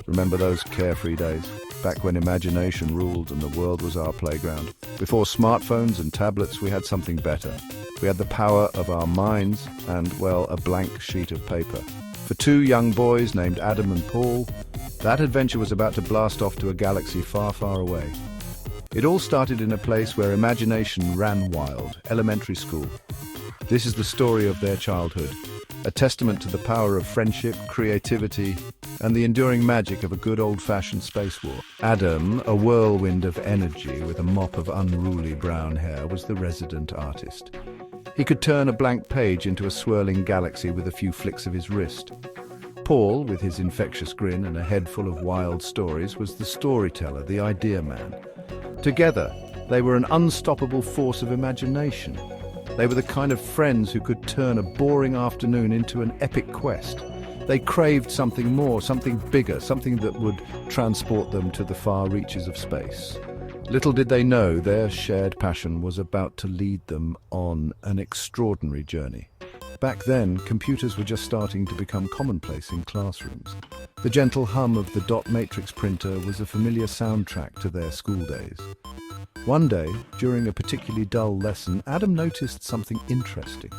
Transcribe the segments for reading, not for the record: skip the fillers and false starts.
Remember those carefree days, back when imagination ruled and the world was our playground? Before smartphones and tablets, we had something better. We had the power of our minds and, well, a blank sheet of paper. For two young boys named Adam and Paul, that adventure was about to blast off to a galaxy far, far away. It all started in a place where imagination ran wild, elementary school. This is the story of their childhood, a testament to the power of friendship, creativity, and the enduring magic of a good old-fashioned space war. Adam, a whirlwind of energy with a mop of unruly brown hair, was the resident artist. He could turn a blank page into a swirling galaxy with a few flicks of his wrist. Paul, with his infectious grin and a head full of wild stories, was the storyteller, the idea man. Together, they were an unstoppable force of imagination. They were the kind of friends who could turn a boring afternoon into an epic quest. They craved something more, something bigger, something that would transport them to the far reaches of space. Little did they know their shared passion was about to lead them on an extraordinary journey. Back then, computers were just starting to become commonplace in classrooms. The gentle hum of the dot matrix printer was a familiar soundtrack to their school days. One day, during a particularly dull lesson, Adam noticed something interesting.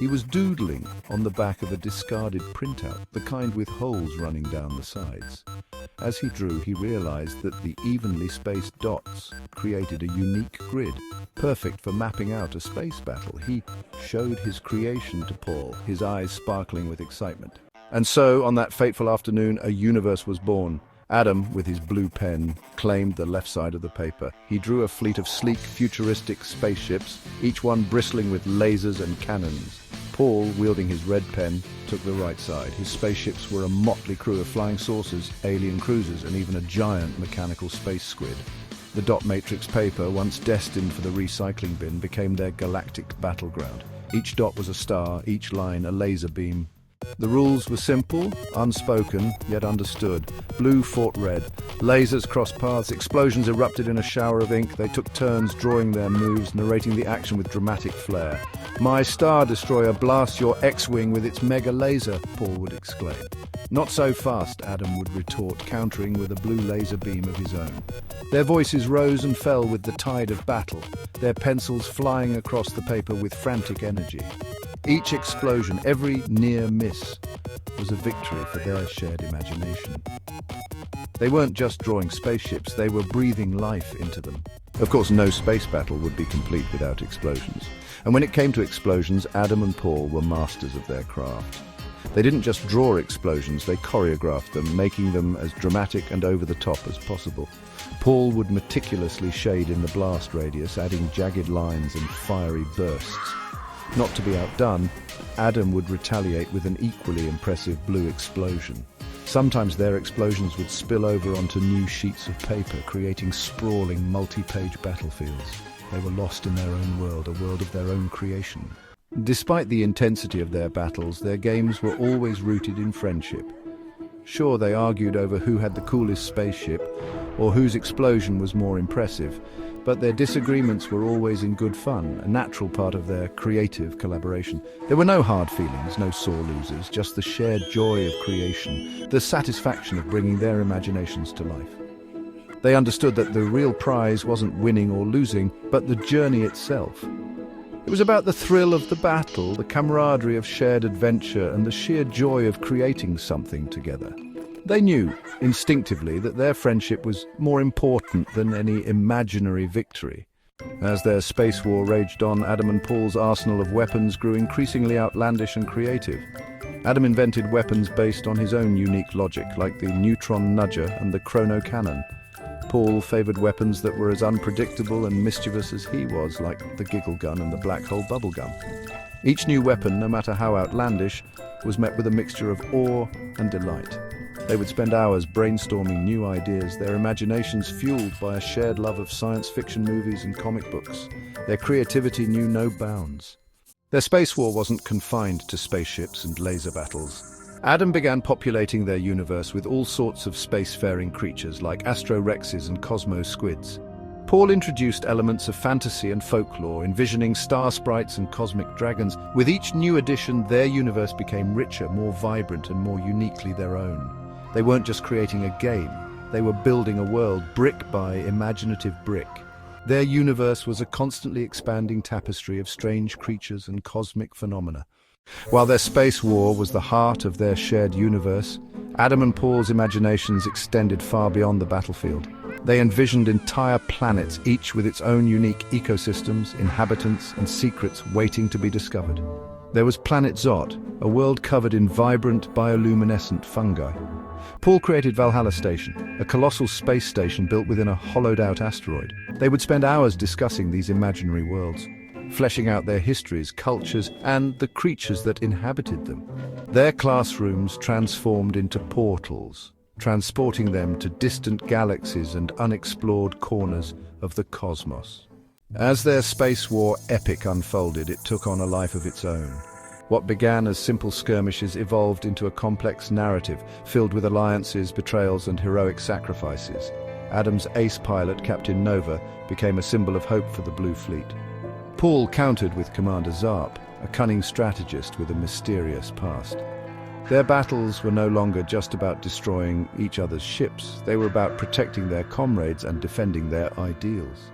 He was doodling on the back of a discarded printout, the kind with holes running down the sides. As he drew, he realized that the evenly spaced dots created a unique grid, perfect for mapping out a space battle. He showed his creation to Paul, his eyes sparkling with excitement. And so, on that fateful afternoon, a universe was born. Adam, with his blue pen, claimed the left side of the paper. He drew a fleet of sleek, futuristic spaceships, each one bristling with lasers and cannons. Paul, wielding his red pen, took the right side. His spaceships were a motley crew of flying saucers, alien cruisers, and even a giant mechanical space squid. The dot matrix paper, once destined for the recycling bin, became their galactic battleground. Each dot was a star, each line a laser beam. The rules were simple, unspoken, yet understood. Blue fought red. Lasers crossed paths, explosions erupted in a shower of ink. They took turns drawing their moves, narrating the action with dramatic flair. "My Star Destroyer blasts your X-Wing with its mega laser," Paul would exclaim. "Not so fast," Adam would retort, countering with a blue laser beam of his own. Their voices rose and fell with the tide of battle, their pencils flying across the paper with frantic energy. Each explosion, every near miss, was a victory for their shared imagination. They weren't just drawing spaceships, they were breathing life into them. Of course, no space battle would be complete without explosions. And when it came to explosions, Adam and Paul were masters of their craft. They didn't just draw explosions, they choreographed them, making them as dramatic and over-the-top as possible. Paul would meticulously shade in the blast radius, adding jagged lines and fiery bursts. Not to be outdone, Adam would retaliate with an equally impressive blue explosion. Sometimes their explosions would spill over onto new sheets of paper, creating sprawling multi-page battlefields. They were lost in their own world, a world of their own creation. Despite the intensity of their battles, their games were always rooted in friendship. Sure, they argued over who had the coolest spaceship, or whose explosion was more impressive, but their disagreements were always in good fun, a natural part of their creative collaboration. There were no hard feelings, no sore losers, just the shared joy of creation, the satisfaction of bringing their imaginations to life. They understood that the real prize wasn't winning or losing, but the journey itself. It was about the thrill of the battle, the camaraderie of shared adventure, and the sheer joy of creating something together. They knew, instinctively, that their friendship was more important than any imaginary victory. As their space war raged on, Adam and Paul's arsenal of weapons grew increasingly outlandish and creative. Adam invented weapons based on his own unique logic, like the neutron nudger and the chrono cannon. Paul favoured weapons that were as unpredictable and mischievous as he was, like the giggle gun and the black hole bubble gun. Each new weapon, no matter how outlandish, was met with a mixture of awe and delight. They would spend hours brainstorming new ideas, their imaginations fueled by a shared love of science fiction movies and comic books. Their creativity knew no bounds. Their space war wasn't confined to spaceships and laser battles. Adam began populating their universe with all sorts of spacefaring creatures like astrorexes and cosmo squids. Paul introduced elements of fantasy and folklore, envisioning star sprites and cosmic dragons. With each new addition, their universe became richer, more vibrant, and more uniquely their own. They weren't just creating a game, they were building a world brick by imaginative brick. Their universe was a constantly expanding tapestry of strange creatures and cosmic phenomena. While their space war was the heart of their shared universe, Adam and Paul's imaginations extended far beyond the battlefield. They envisioned entire planets, each with its own unique ecosystems, inhabitants, and secrets waiting to be discovered. There was Planet Zot, a world covered in vibrant, bioluminescent fungi. Paul created Valhalla Station, a colossal space station built within a hollowed-out asteroid. They would spend hours discussing these imaginary worlds, fleshing out their histories, cultures, and the creatures that inhabited them. Their classrooms transformed into portals, transporting them to distant galaxies and unexplored corners of the cosmos. As their space war epic unfolded, it took on a life of its own. What began as simple skirmishes evolved into a complex narrative filled with alliances, betrayals, and heroic sacrifices. Adam's ace pilot, Captain Nova, became a symbol of hope for the Blue Fleet. Paul countered with Commander Zarp, a cunning strategist with a mysterious past. Their battles were no longer just about destroying each other's ships. They were about protecting their comrades and defending their ideals.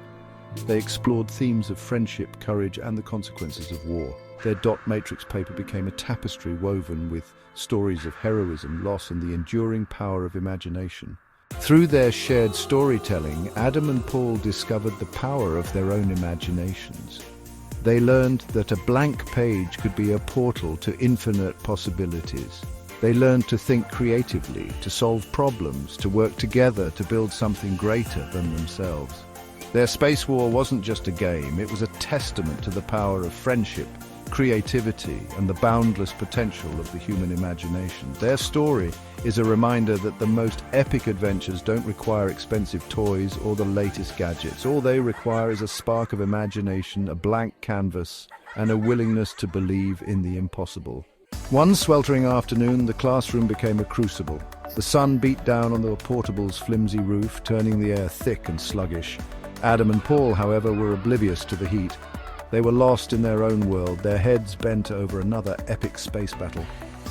They explored themes of friendship, courage, and the consequences of war. Their dot matrix paper became a tapestry woven with stories of heroism, loss, and the enduring power of imagination. Through their shared storytelling, Adam and Paul discovered the power of their own imaginations. They learned that a blank page could be a portal to infinite possibilities. They learned to think creatively, to solve problems, to work together to build something greater than themselves. Their space war wasn't just a game, it was a testament to the power of friendship, creativity, and the boundless potential of the human imagination. Their story is a reminder that the most epic adventures don't require expensive toys or the latest gadgets. All they require is a spark of imagination, a blank canvas, and a willingness to believe in the impossible. One sweltering afternoon, the classroom became a crucible. The sun beat down on the portable's flimsy roof, turning the air thick and sluggish. Adam and Paul, however, were oblivious to the heat. They were lost in their own world, their heads bent over another epic space battle.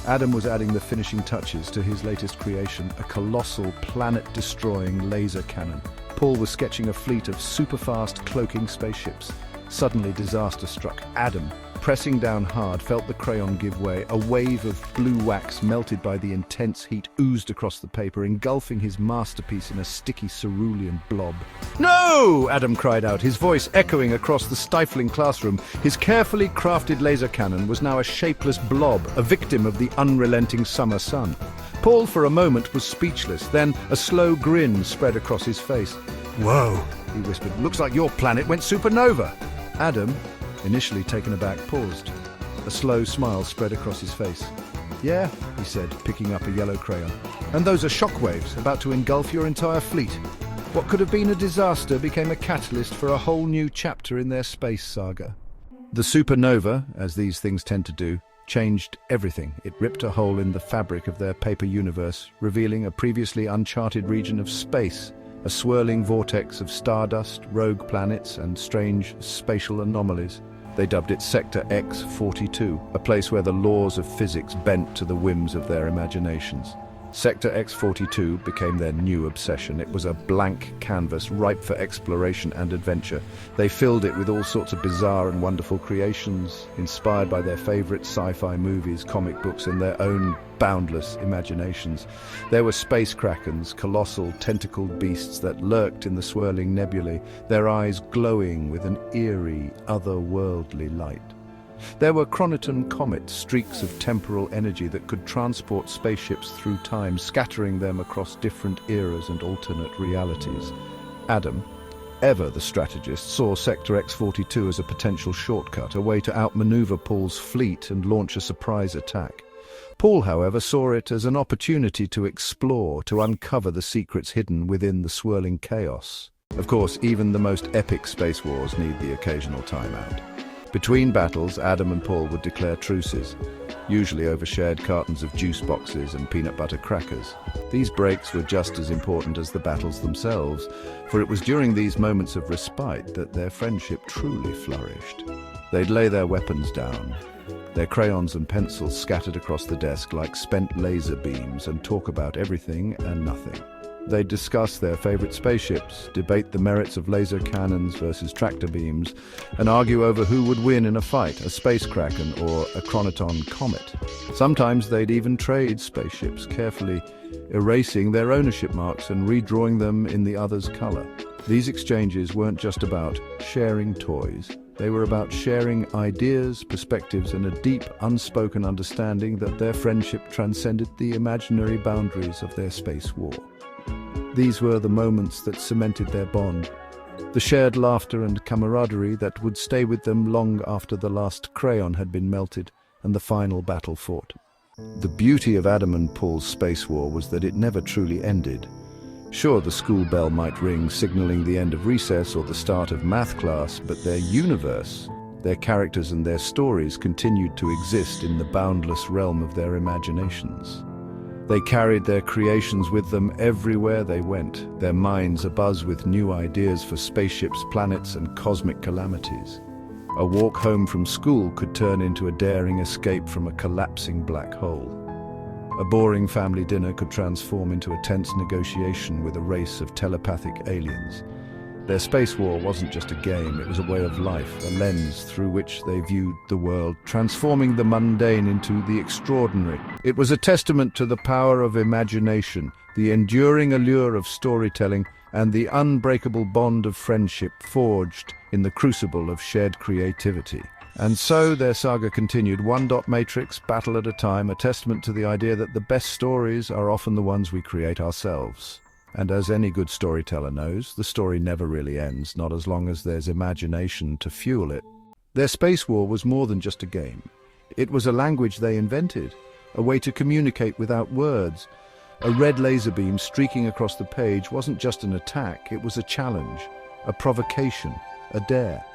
Adam was adding the finishing touches to his latest creation, a colossal, planet-destroying laser cannon. Paul was sketching a fleet of super-fast, cloaking spaceships. Suddenly, disaster struck. Adam, pressing down hard, felt the crayon give way. A wave of blue wax, melted by the intense heat, oozed across the paper, engulfing his masterpiece in a sticky cerulean blob. "No!" Adam cried out, his voice echoing across the stifling classroom. His carefully crafted laser cannon was now a shapeless blob, a victim of the unrelenting summer sun. Paul, for a moment, was speechless. Then a slow grin spread across his face. "Whoa," he whispered. "Looks like your planet went supernova." Adam, initially taken aback, paused. A slow smile spread across his face. "Yeah," he said, picking up a yellow crayon. "And those are shockwaves about to engulf your entire fleet." What could have been a disaster became a catalyst for a whole new chapter in their space saga. The supernova, as these things tend to do, changed everything. It ripped a hole in the fabric of their paper universe, revealing a previously uncharted region of space, a swirling vortex of stardust, rogue planets, and strange spatial anomalies. They dubbed it Sector X-42, a place where the laws of physics bent to the whims of their imaginations. Sector X-42 became their new obsession. It was a blank canvas ripe for exploration and adventure. They filled it with all sorts of bizarre and wonderful creations, inspired by their favorite sci-fi movies, comic books, and their own boundless imaginations. There were space krakens, colossal tentacled beasts that lurked in the swirling nebulae, their eyes glowing with an eerie, otherworldly light. There were chronoton comets, streaks of temporal energy that could transport spaceships through time, scattering them across different eras and alternate realities. Adam, ever the strategist, saw Sector X-42 as a potential shortcut, a way to outmaneuver Paul's fleet and launch a surprise attack. Paul, however, saw it as an opportunity to explore, to uncover the secrets hidden within the swirling chaos. Of course, even the most epic space wars need the occasional timeout. Between battles, Adam and Paul would declare truces, usually over shared cartons of juice boxes and peanut butter crackers. These breaks were just as important as the battles themselves, for it was during these moments of respite that their friendship truly flourished. They'd lay their weapons down, their crayons and pencils scattered across the desk like spent laser beams, and talk about everything and nothing. They'd discuss their favorite spaceships, debate the merits of laser cannons versus tractor beams, and argue over who would win in a fight, a space kraken or a chronoton comet. Sometimes they'd even trade spaceships, carefully erasing their ownership marks and redrawing them in the other's color. These exchanges weren't just about sharing toys. They were about sharing ideas, perspectives, and a deep, unspoken understanding that their friendship transcended the imaginary boundaries of their space war. These were the moments that cemented their bond, the shared laughter and camaraderie that would stay with them long after the last crayon had been melted and the final battle fought. The beauty of Adam and Paul's space war was that it never truly ended. Sure, the school bell might ring, signaling the end of recess or the start of math class, but their universe, their characters and their stories continued to exist in the boundless realm of their imaginations. They carried their creations with them everywhere they went, their minds abuzz with new ideas for spaceships, planets, and cosmic calamities. A walk home from school could turn into a daring escape from a collapsing black hole. A boring family dinner could transform into a tense negotiation with a race of telepathic aliens. Their space war wasn't just a game, it was a way of life, a lens through which they viewed the world, transforming the mundane into the extraordinary. It was a testament to the power of imagination, the enduring allure of storytelling, and the unbreakable bond of friendship forged in the crucible of shared creativity. And so their saga continued, one dot matrix, battle at a time, a testament to the idea that the best stories are often the ones we create ourselves. And as any good storyteller knows, the story never really ends, not as long as there's imagination to fuel it. Their space war was more than just a game. It was a language they invented, a way to communicate without words. A red laser beam streaking across the page wasn't just an attack, it was a challenge, a provocation, a dare.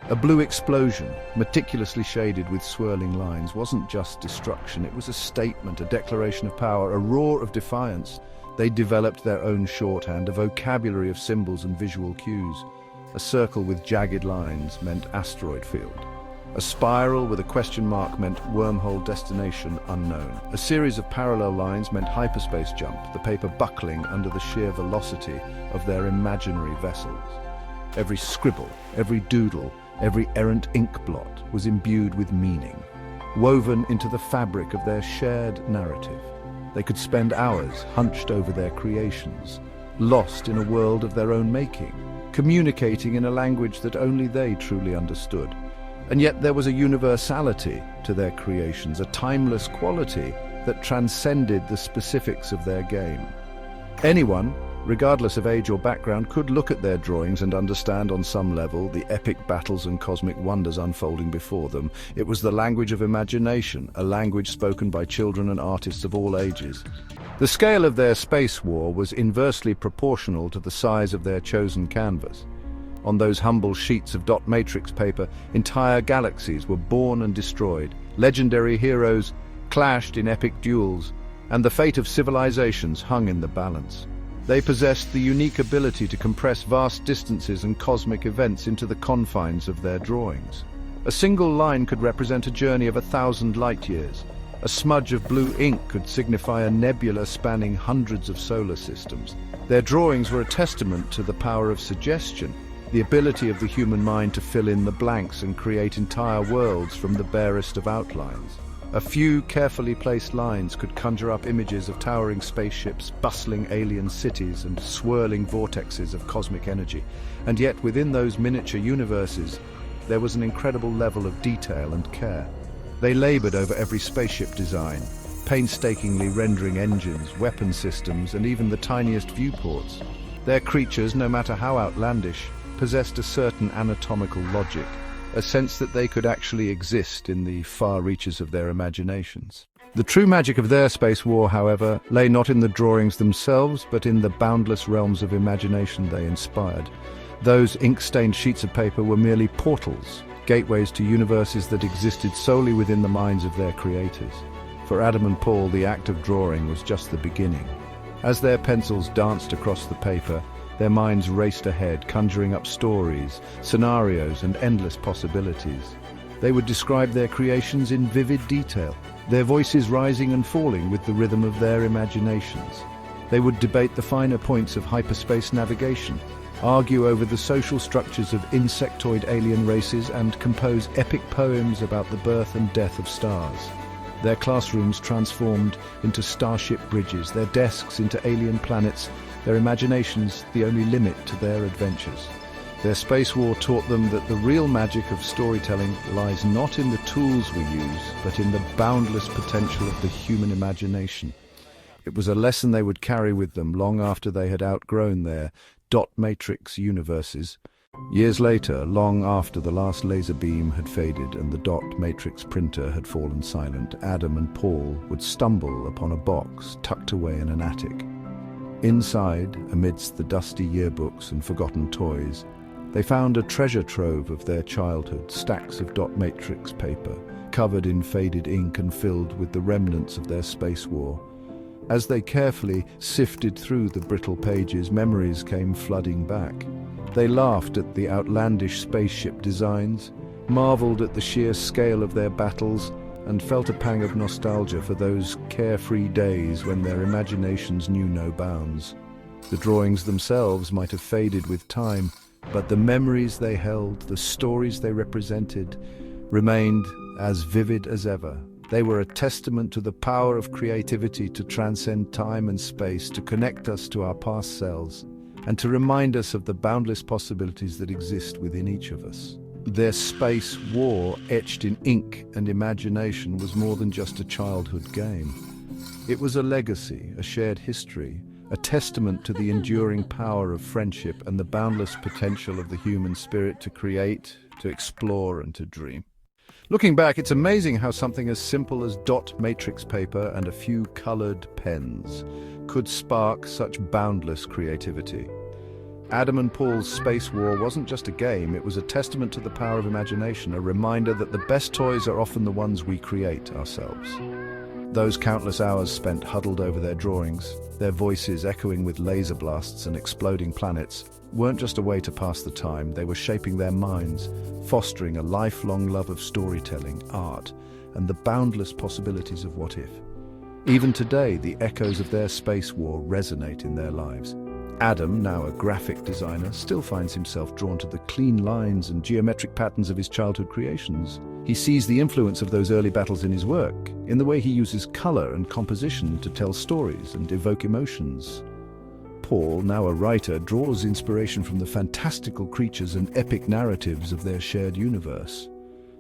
A blue explosion, meticulously shaded with swirling lines, wasn't just destruction, it was a statement, a declaration of power, a roar of defiance. They developed their own shorthand, a vocabulary of symbols and visual cues. A circle with jagged lines meant asteroid field. A spiral with a question mark meant wormhole destination unknown. A series of parallel lines meant hyperspace jump, the paper buckling under the sheer velocity of their imaginary vessels. Every scribble, every doodle, every errant ink blot was imbued with meaning, woven into the fabric of their shared narrative. They could spend hours hunched over their creations, lost in a world of their own making, communicating in a language that only they truly understood. And yet there was a universality to their creations, a timeless quality that transcended the specifics of their game. Anyone, regardless of age or background, could look at their drawings and understand on some level the epic battles and cosmic wonders unfolding before them. It was the language of imagination, a language spoken by children and artists of all ages. The scale of their space war was inversely proportional to the size of their chosen canvas. On those humble sheets of dot matrix paper, entire galaxies were born and destroyed, legendary heroes clashed in epic duels, and the fate of civilizations hung in the balance. They possessed the unique ability to compress vast distances and cosmic events into the confines of their drawings. A single line could represent a journey of 1,000 light-years. A smudge of blue ink could signify a nebula spanning hundreds of solar systems. Their drawings were a testament to the power of suggestion, the ability of the human mind to fill in the blanks and create entire worlds from the barest of outlines. A few carefully placed lines could conjure up images of towering spaceships, bustling alien cities, and swirling vortexes of cosmic energy. And yet within those miniature universes, there was an incredible level of detail and care. They labored over every spaceship design, painstakingly rendering engines, weapon systems, and even the tiniest viewports. Their creatures, no matter how outlandish, possessed a certain anatomical logic, a sense that they could actually exist in the far reaches of their imaginations. The true magic of their space war, however, lay not in the drawings themselves, but in the boundless realms of imagination they inspired. Those ink-stained sheets of paper were merely portals, gateways to universes that existed solely within the minds of their creators. For Adam and Paul, the act of drawing was just the beginning. As their pencils danced across the paper, their minds raced ahead, conjuring up stories, scenarios, and endless possibilities. They would describe their creations in vivid detail, their voices rising and falling with the rhythm of their imaginations. They would debate the finer points of hyperspace navigation, argue over the social structures of insectoid alien races, and compose epic poems about the birth and death of stars. Their classrooms transformed into starship bridges, their desks into alien planets, their imaginations the only limit to their adventures. Their space war taught them that the real magic of storytelling lies not in the tools we use, but in the boundless potential of the human imagination. It was a lesson they would carry with them long after they had outgrown their dot matrix universes. Years later, long after the last laser beam had faded and the dot matrix printer had fallen silent, Adam and Paul would stumble upon a box tucked away in an attic. Inside, amidst the dusty yearbooks and forgotten toys, they found a treasure trove of their childhood, stacks of dot matrix paper, covered in faded ink and filled with the remnants of their space war. As they carefully sifted through the brittle pages, memories came flooding back. They laughed at the outlandish spaceship designs, marveled at the sheer scale of their battles, and felt a pang of nostalgia for those carefree days when their imaginations knew no bounds. The drawings themselves might have faded with time, but the memories they held, the stories they represented, remained as vivid as ever. They were a testament to the power of creativity to transcend time and space, to connect us to our past selves, and to remind us of the boundless possibilities that exist within each of us. Their space war, etched in ink and imagination, was more than just a childhood game. It was a legacy, a shared history, a testament to the enduring power of friendship and the boundless potential of the human spirit to create, to explore, and to dream. Looking back, it's amazing how something as simple as dot matrix paper and a few colored pens could spark such boundless creativity. Adam and Paul's space war wasn't just a game, it was a testament to the power of imagination, a reminder that the best toys are often the ones we create ourselves. Those countless hours spent huddled over their drawings, their voices echoing with laser blasts and exploding planets, weren't just a way to pass the time, they were shaping their minds, fostering a lifelong love of storytelling, art, and the boundless possibilities of what if. Even today, the echoes of their space war resonate in their lives. Adam, now a graphic designer, still finds himself drawn to the clean lines and geometric patterns of his childhood creations. He sees the influence of those early battles in his work, in the way he uses color and composition to tell stories and evoke emotions. Paul, now a writer, draws inspiration from the fantastical creatures and epic narratives of their shared universe.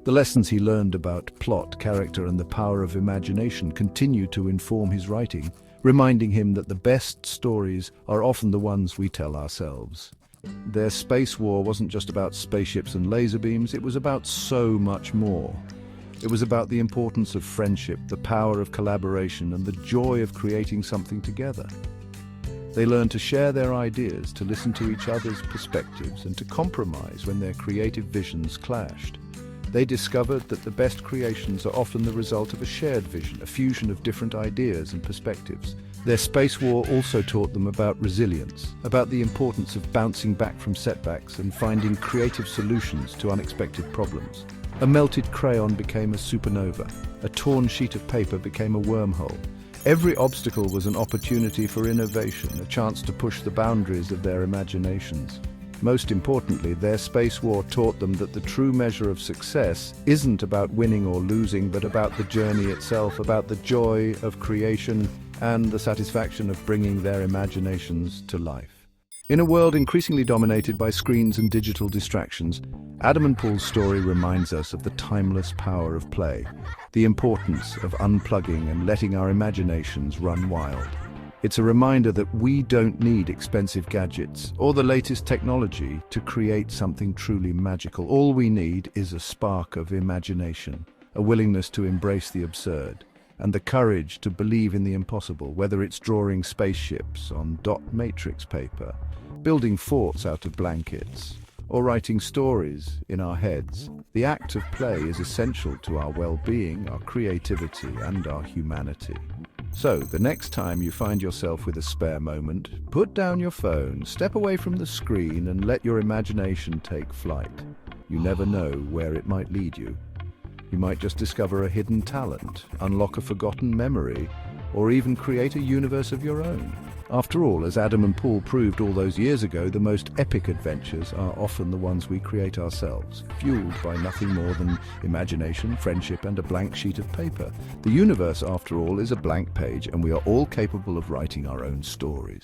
The lessons he learned about plot, character, and the power of imagination continue to inform his writing, reminding him that the best stories are often the ones we tell ourselves. Their space war wasn't just about spaceships and laser beams, it was about so much more. It was about the importance of friendship, the power of collaboration, and the joy of creating something together. They learned to share their ideas, to listen to each other's perspectives, and to compromise when their creative visions clashed. They discovered that the best creations are often the result of a shared vision, a fusion of different ideas and perspectives. Their space war also taught them about resilience, about the importance of bouncing back from setbacks and finding creative solutions to unexpected problems. A melted crayon became a supernova. A torn sheet of paper became a wormhole. Every obstacle was an opportunity for innovation, a chance to push the boundaries of their imaginations. Most importantly, their space war taught them that the true measure of success isn't about winning or losing, but about the journey itself, about the joy of creation and the satisfaction of bringing their imaginations to life. In a world increasingly dominated by screens and digital distractions, Adam and Paul's story reminds us of the timeless power of play, the importance of unplugging and letting our imaginations run wild. It's a reminder that we don't need expensive gadgets or the latest technology to create something truly magical. All we need is a spark of imagination, a willingness to embrace the absurd, and the courage to believe in the impossible, whether it's drawing spaceships on dot matrix paper, building forts out of blankets, or writing stories in our heads. The act of play is essential to our well-being, our creativity, and our humanity. So, the next time you find yourself with a spare moment, put down your phone, step away from the screen, and let your imagination take flight. You never know where it might lead you. You might just discover a hidden talent, unlock a forgotten memory, or even create a universe of your own. After all, as Adam and Paul proved all those years ago, the most epic adventures are often the ones we create ourselves, fueled by nothing more than imagination, friendship, and a blank sheet of paper. The universe, after all, is a blank page, and we are all capable of writing our own stories.